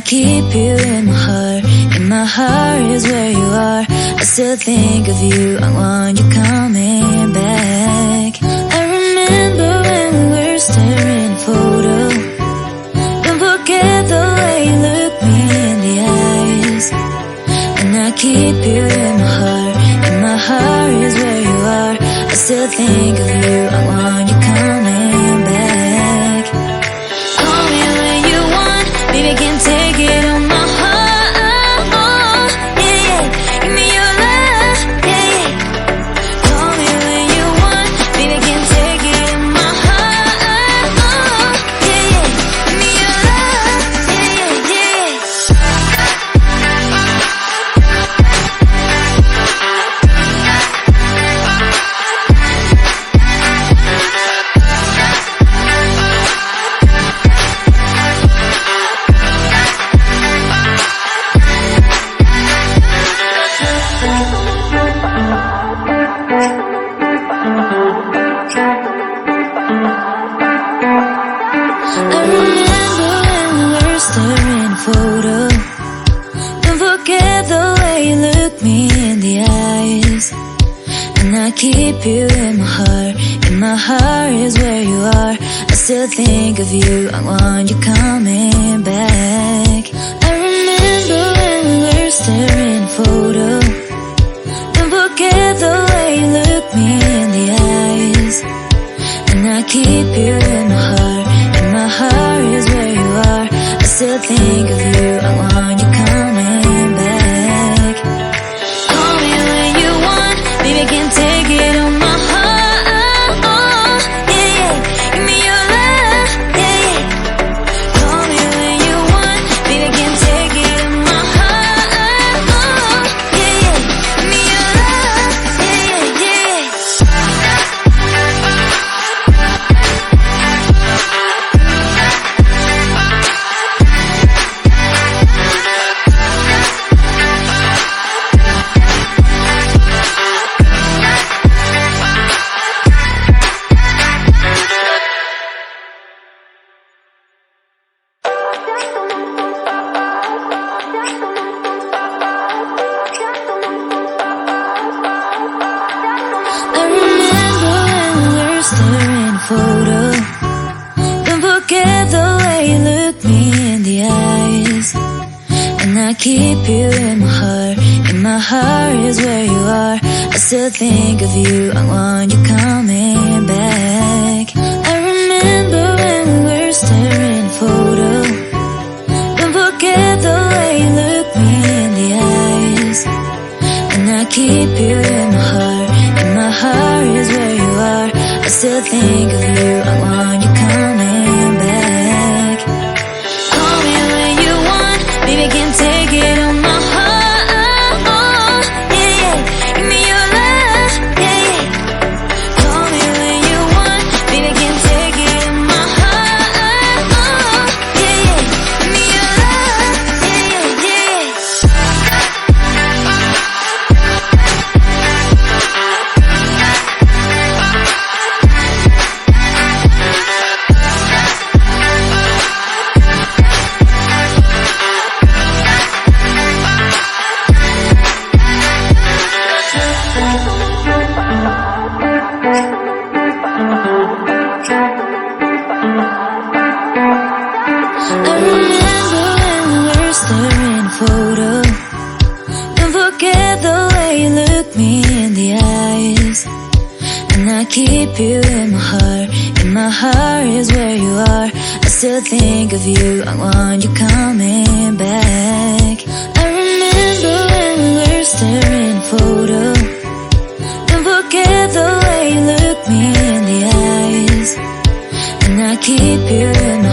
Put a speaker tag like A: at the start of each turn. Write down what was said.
A: keep you in my heart. In my heart is where you are. I still think of you, I want you coming back. I remember when we were staring at a photo. Don't forget the way you look me in the eyes. And I keep you in my heart. In my heart is where you are. I still think of you, I want you coming back. Call me when you want, baby, I can take it on my heart. Yeah, yeah, give me your love, yeah, yeah. Call me when you want, baby, I can take it on my heart. Yeah, yeah, give me your love, yeah, yeah, yeah. I remember when we were staring at a photo. Don't forget the way you look me in the eyes. And I keep you in my heart. In my heart is where you are. I still think of you, I want you coming back. I remember when we were staring at a photo. Don't forget the way you look me in the eyes. And I keep you in my heart. In my heart is where you are. I still think of you, I want you coming back. Call me when you want, baby, I can take it on my heart. Yeah, yeah, give me your love, yeah, yeah. Call me when you want, baby, I can take it on my heart. Yeah, yeah, give me your love, yeah, yeah, yeah. I remember when we were staring at a photo. Don't forget the way you look me in the eyes. And I keep you in my heart. In my heart is where you are. I still think of you, I want you coming back. I remember when we were staring at a photo. Don't forget the way you look me in the eyes. And I keep you in my heart. In my heart is where you are. I still think of you, I want you coming back. Call me when you want, baby, I can take it on my heart. Yeah, yeah, give me your love, yeah, yeah. Call me when you want, baby, I can take it on my heart. Yeah, yeah, give me your love, yeah, yeah, yeah. I remember when we were staring at a photo. Don't forget the way you look me in the eyes. And I keep you in my heart. In my heart is where you are. I still think of you, I want you coming back. I remember when we were staring at a photo. Don't forget the way you look me in the eyes. And I keep you in my